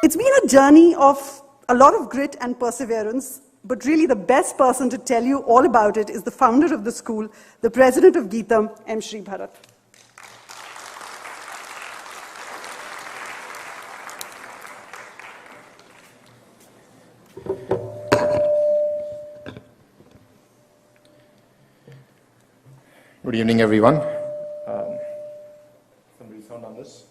It's been a journey of a lot of grit and perseverance, but really the best person to tell you all about it is the founder of the school, the president of Geetam, M. Shri Bharat. Good evening, everyone. Somebody sound on this?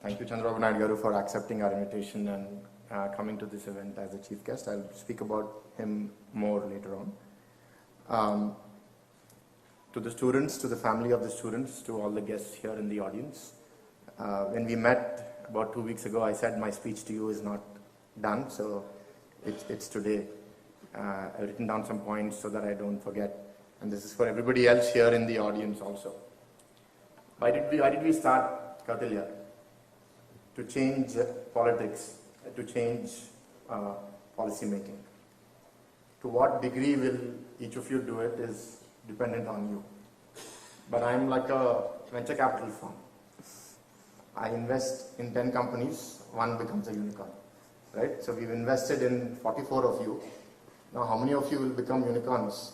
Thank you, Chandrababu Garu, for accepting our invitation and coming to this event as a chief guest. I'll speak about him more later on. To the students, to the family of the students, to all the guests here in the audience. When we met about 2 weeks ago, I said my speech to you is not done, so it's today. I've written down some points so that I don't forget, and this is for everybody else here in the audience also. Why did we start Kautilya? To change politics, to change policy making. To what degree will each of you do it is dependent on you. But I'm like a venture capital firm. I invest in 10 companies, one becomes a unicorn. Right? So we've invested in 44 of you. Now how many of you will become unicorns?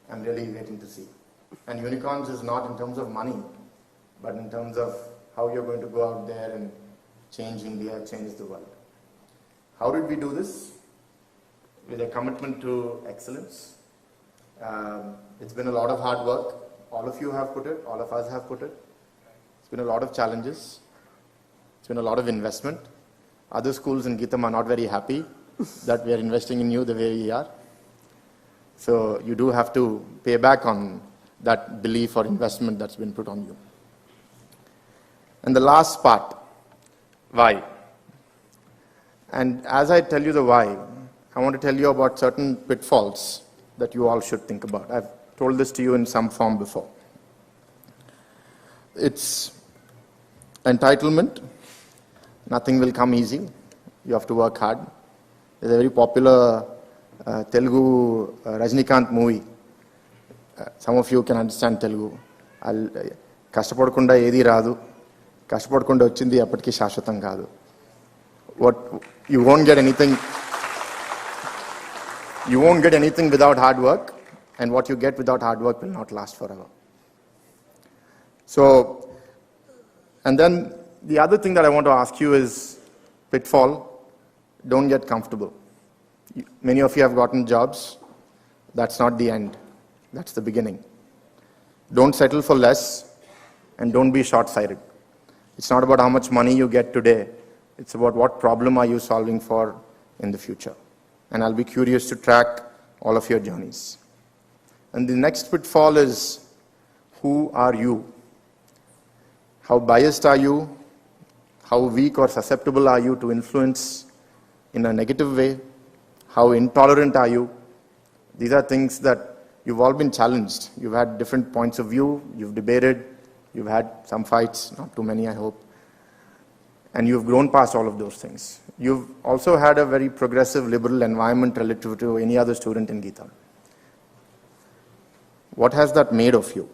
I'm really waiting to see. And unicorns is not in terms of money, but in terms of how you're going to go out there and change India, change the world. How did we do this? With a commitment to excellence. It's been a lot of hard work. All of you have put it, all of us have put it. It's been a lot of challenges. It's been a lot of investment. Other schools in Geetam are not very happy that we are investing in you the way we are. So you do have to pay back on that belief or investment that's been put on you. And the last part, why? And as I tell you the why, I want to tell you about certain pitfalls that you all should think about. I've told this to you in some form before. It's entitlement. Nothing will come easy. You have to work hard. There's a very popular Telugu Rajnikant movie. Some of you can understand Telugu. Kashtapadakunda edi raadu. Kashtapadakunda ochindi appatiki shashwatam kaadu. What you won't get anything. You won't get anything without hard work, and what you get without hard work will not last forever. So, and then the other thing that I want to ask you is pitfall. Don't get comfortable. Many of you have gotten jobs. That's not the end. That's the beginning. Don't settle for less, and don't be short-sighted. It's not about how much money you get today. It's about what problem are you solving for in the future. And I'll be curious to track all of your journeys. And the next pitfall is, who are you? How biased are you? How weak or susceptible are you to influence in a negative way? How intolerant are you? These are things that you've all been challenged. You've had different points of view. You've debated. You've had some fights, not too many, I hope. And you've grown past all of those things. You've also had a very progressive, liberal environment relative to any other student in Geetam. What has that made of you?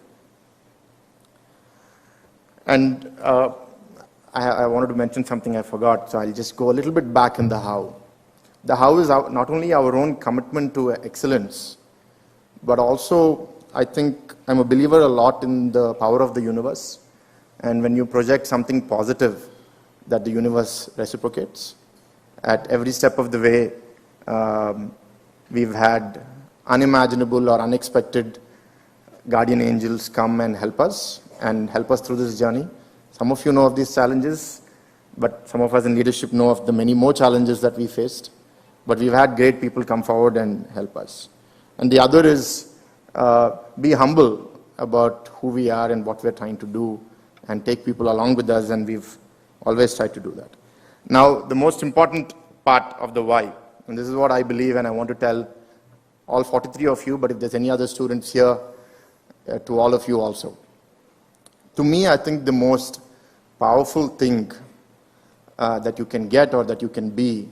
And I wanted to mention something I forgot, so I'll just go a little bit back in the how. The how is not only our own commitment to excellence, but also I think I'm a believer a lot in the power of the universe. And when you project something positive, that the universe reciprocates. At every step of the way, we've had unimaginable or unexpected guardian angels come and help us through this journey. Some of you know of these challenges, but some of us in leadership know of the many more challenges that we faced. But we've had great people come forward and help us. And the other is be humble about who we are and what we're trying to do, and take people along with us, and we've always tried to do that. Now, the most important part of the why, and this is what I believe, and I want to tell all 43 of you, but if there's any other students here, to all of you also. To me, I think the most powerful thing that you can get or that you can be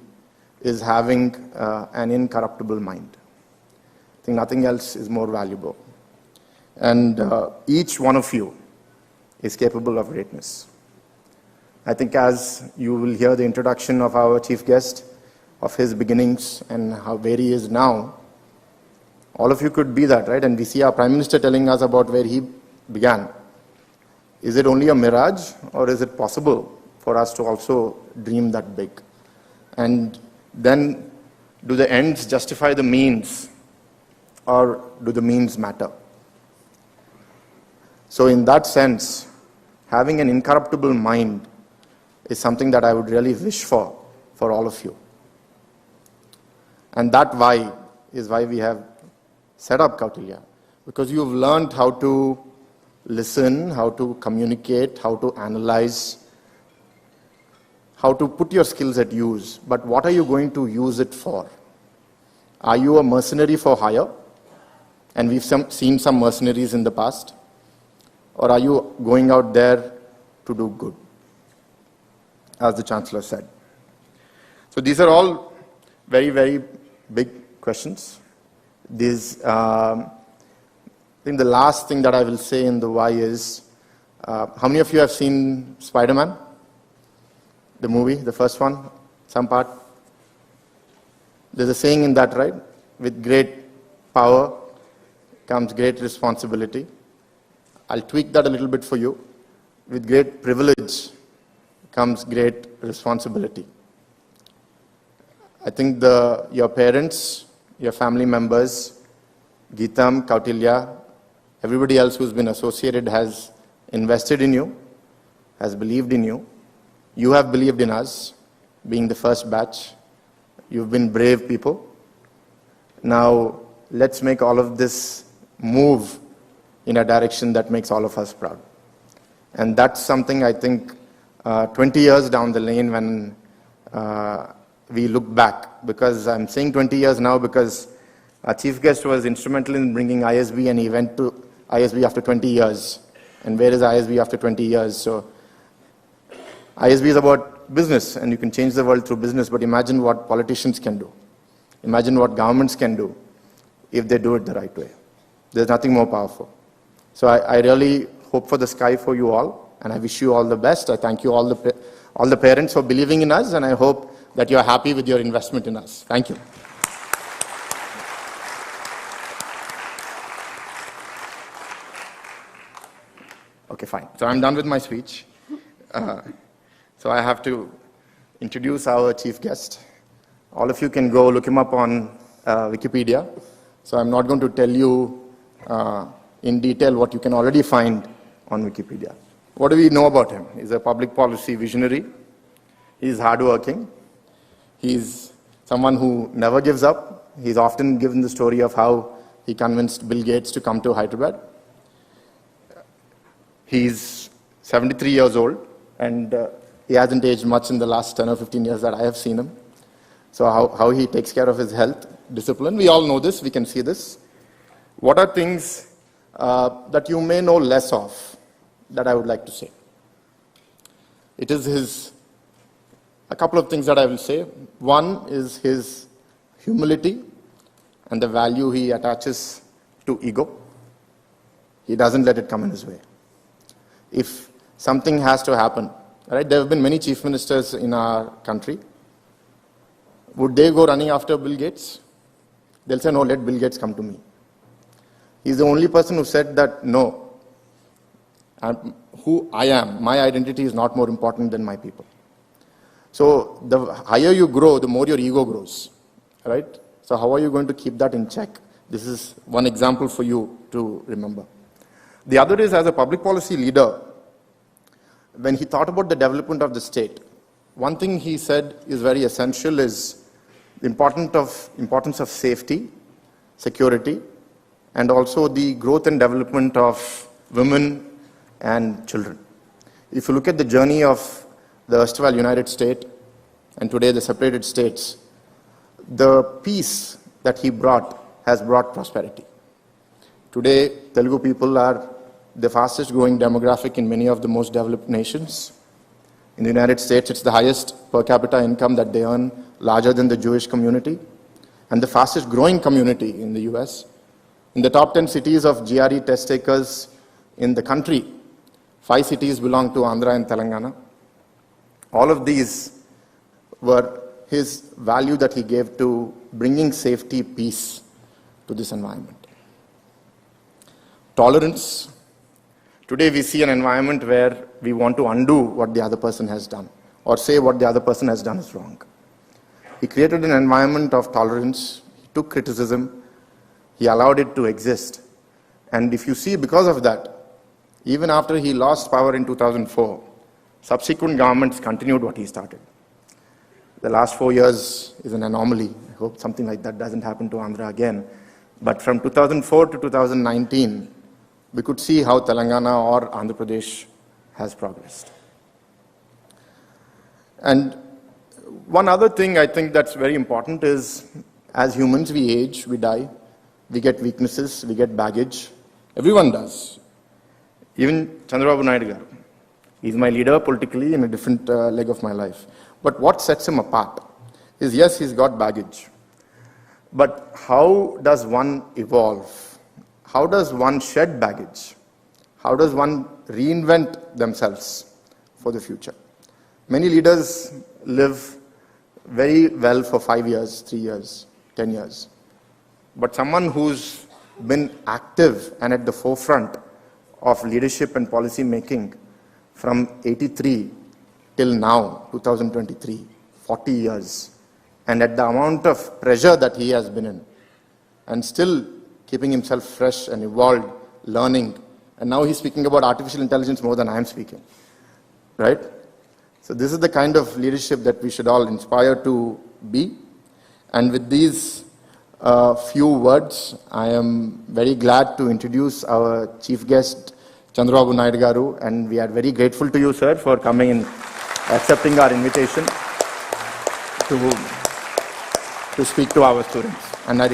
is having an incorruptible mind. I think nothing else is more valuable. And each one of you is capable of greatness. I think as you will hear the introduction of our chief guest, of his beginnings and where he is now, all of you could be that, right? And we see our Prime Minister telling us about where he began. Is it only a mirage, or is it possible for us to also dream that big? And then, do the ends justify the means, or do the means matter? So in that sense, having an incorruptible mind is something that I would really wish for all of you. And that why is why we have set up Kautilya, because you've learned how to listen, how to communicate, how to analyze, how to put your skills at use. But what are you going to use it for? Are you a mercenary for hire? And we've seen some mercenaries in the past. Or are you going out there to do good, as the Chancellor said? So these are all very, very big questions. I think the last thing that I will say in the why is, how many of you have seen Spider-Man? The movie, the first one, some part? There's a saying in that, right? With great power comes great responsibility. I'll tweak that a little bit for you. With great privilege comes great responsibility. I think your parents, your family members, Geetam, Kautilya, everybody else who's been associated has invested in you, has believed in you. You have believed in us, being the first batch. You've been brave people. Now, let's make all of this move in a direction that makes all of us proud. And that's something I think 20 years down the lane when we look back, because I'm saying 20 years now because our chief guest was instrumental in bringing ISB, and he went to ISB after 20 years. And where is ISB after 20 years? So ISB is about business, and you can change the world through business, but imagine what politicians can do. Imagine what governments can do if they do it the right way. There's nothing more powerful. So I really hope for the sky for you all, and I wish you all the best. I thank you all the parents for believing in us, and I hope that you're happy with your investment in us. Thank you. Okay, fine. So I'm done with my speech. So I have to introduce our chief guest. All of you can go look him up on Wikipedia. So I'm not going to tell you in detail what you can already find on Wikipedia. What do we know about him? He's a public policy visionary. He's hardworking. He's someone who never gives up. He's often given the story of how he convinced Bill Gates to come to Hyderabad. He's 73 years old, and he hasn't aged much in the last 10 or 15 years that I have seen him. So how he takes care of his health, discipline, we all know this, we can see this. What are things that you may know less of that I would like to say? It is a couple of things that I will say. One is his humility and the value he attaches to ego. He doesn't let it come in his way. If something has to happen, right? There have been many chief ministers in our country. Would they go running after Bill Gates? They'll say, no, let Bill Gates come to me. He's the only person who said that, no, who I am, my identity is not more important than my people. So the higher you grow, the more your ego grows, right? So how are you going to keep that in check? This is one example for you to remember. The other is, as a public policy leader, when he thought about the development of the state, one thing he said is very essential is the importance of safety, security, and also the growth and development of women and children. If you look at the journey of the erstwhile United States and today the separated states, the peace that he brought has brought prosperity. Today, Telugu people are the fastest growing demographic in many of the most developed nations. In the United States, it's the highest per capita income that they earn, larger than the Jewish community, and the fastest growing community in the US. In the top 10 cities of GRE test takers in the country, 5 cities belong to Andhra and Telangana. All of these were his value that he gave to bringing safety, peace to this environment. Tolerance. Today we see an environment where we want to undo what the other person has done or say what the other person has done is wrong. He created an environment of tolerance. He took criticism. He allowed it to exist. And if you see, because of that, even after he lost power in 2004, subsequent governments continued what he started. The last 4 years is an anomaly. I hope something like that doesn't happen to Andhra again. But from 2004 to 2019, we could see how Telangana or Andhra Pradesh has progressed. And one other thing I think that's very important is, as humans, we age, we die, we get weaknesses, we get baggage. Everyone does. Even Chandrababu Naidu garu. He's my leader politically in a different leg of my life. But what sets him apart is, yes, he's got baggage. But how does one evolve? How does one shed baggage? How does one reinvent themselves for the future? Many leaders live very well for 5 years, 3 years, 10 years. But someone who's been active and at the forefront of leadership and policy making from 83 till now, 2023, 40 years, and at the amount of pressure that he has been in, and still keeping himself fresh and evolved, learning, and now he's speaking about artificial intelligence more than I am speaking, right? So this is the kind of leadership that we should all inspire to be. And with these few words, I am very glad to introduce our chief guest, Chandrababu Naidu garu, and we are very grateful to you, sir, for coming and accepting our invitation to speak to our students. And I